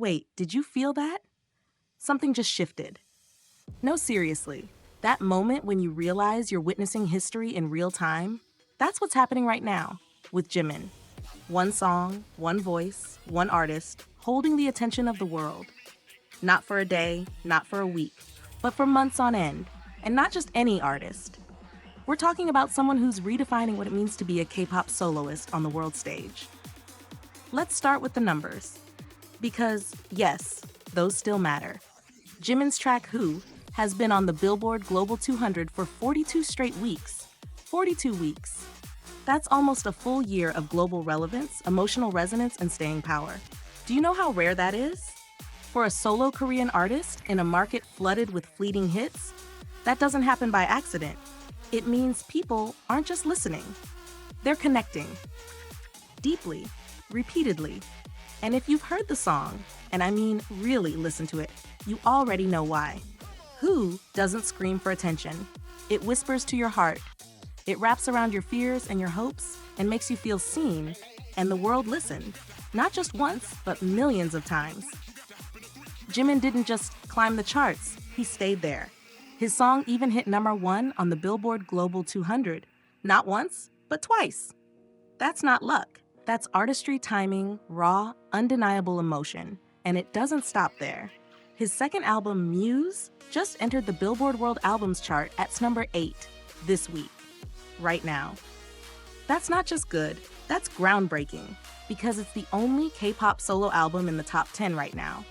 Wait, did you feel that? Something just shifted. No, seriously, that moment when you realize you're witnessing history in real time, that's what's happening right now with Jimin. One song, one voice, one artist, holding the attention of the world. Not for a day, not for a week, but for months on end. And not just any artist. We're talking about someone who's redefining what it means to be a K-pop soloist on the world stage. Let's start with the numbers. Because, yes, those still matter. Jimin's track Who has been on the Billboard Global 200 for 42 straight weeks. 42 weeks. That's almost a full year of global relevance, emotional resonance, and staying power. Do you know how rare that is? For a solo Korean artist in a market flooded with fleeting hits, that doesn't happen by accident. It means people aren't just listening. They're connecting. Deeply, repeatedly. And if you've heard the song, and I mean really listen to it, you already know why. Who doesn't scream for attention? It whispers to your heart. It wraps around your fears and your hopes and makes you feel seen, and the world listened. Not just once, but millions of times. Jimin didn't just climb the charts, he stayed there. His song even hit #1 on the Billboard Global 200. Not once, but twice. That's not luck. That's artistry, timing, raw, undeniable emotion. And it doesn't stop there. His second album, Muse, just entered the Billboard World Albums chart at #8 this week, right now. That's not just good, that's groundbreaking, because it's the only K-pop solo album in the top 10 right now.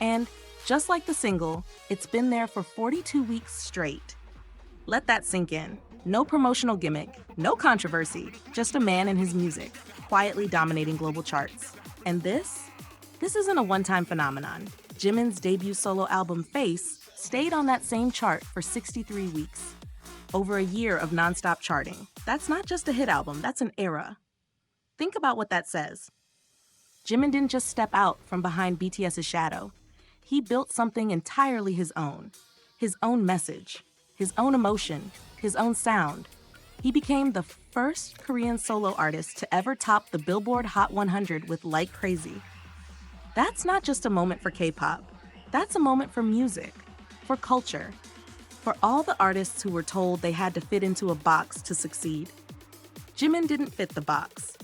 And just like the single, it's been there for 42 weeks straight. Let that sink in. No promotional gimmick, no controversy, just a man and his music, quietly dominating global charts. And this isn't a one-time phenomenon. Jimin's debut solo album, Face, stayed on that same chart for 63 weeks. Over a year of nonstop charting. That's not just a hit album, that's an era. Think about what that says. Jimin didn't just step out from behind BTS's shadow. He built something entirely his own message, his own emotion, his own sound. He became the first Korean solo artist to ever top the Billboard Hot 100 with Like Crazy. That's not just a moment for K-pop. That's a moment for music, for culture, for all the artists who were told they had to fit into a box to succeed. Jimin didn't fit the box.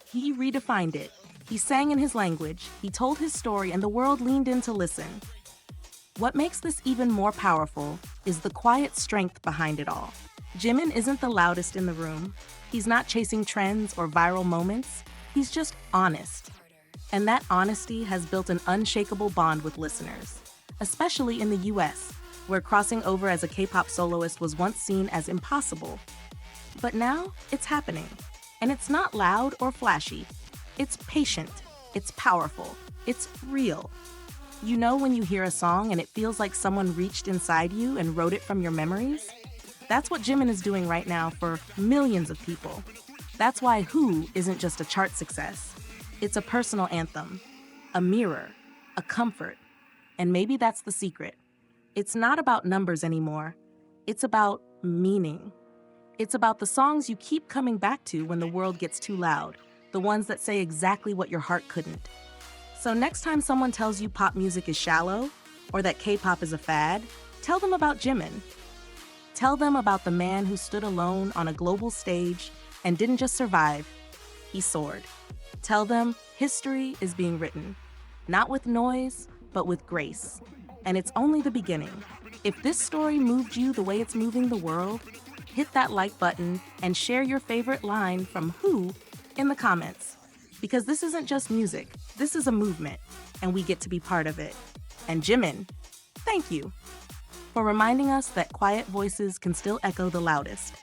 He redefined it. He sang in his language, he told his story, and the world leaned in to listen. What makes this even more powerful is the quiet strength behind it all. Jimin isn't the loudest in the room. He's not chasing trends or viral moments. He's just honest. And that honesty has built an unshakable bond with listeners, especially in the US, where crossing over as a K-pop soloist was once seen as impossible. But now, it's happening. And it's not loud or flashy. It's patient, it's powerful, it's real. You know when you hear a song and it feels like someone reached inside you and wrote it from your memories? That's what Jimin is doing right now for millions of people. That's why Who isn't just a chart success. It's a personal anthem, a mirror, a comfort. And maybe that's the secret. It's not about numbers anymore. It's about meaning. It's about the songs you keep coming back to when the world gets too loud. The ones that say exactly what your heart couldn't. So next time someone tells you pop music is shallow, or that K-pop is a fad, tell them about Jimin. Tell them about the man who stood alone on a global stage and didn't just survive, he soared. Tell them history is being written, not with noise, but with grace. And it's only the beginning. If this story moved you the way it's moving the world, hit that like button and share your favorite line from Who in the comments. Because this isn't just music, this is a movement, and we get to be part of it. And Jimin, thank you for reminding us that quiet voices can still echo the loudest.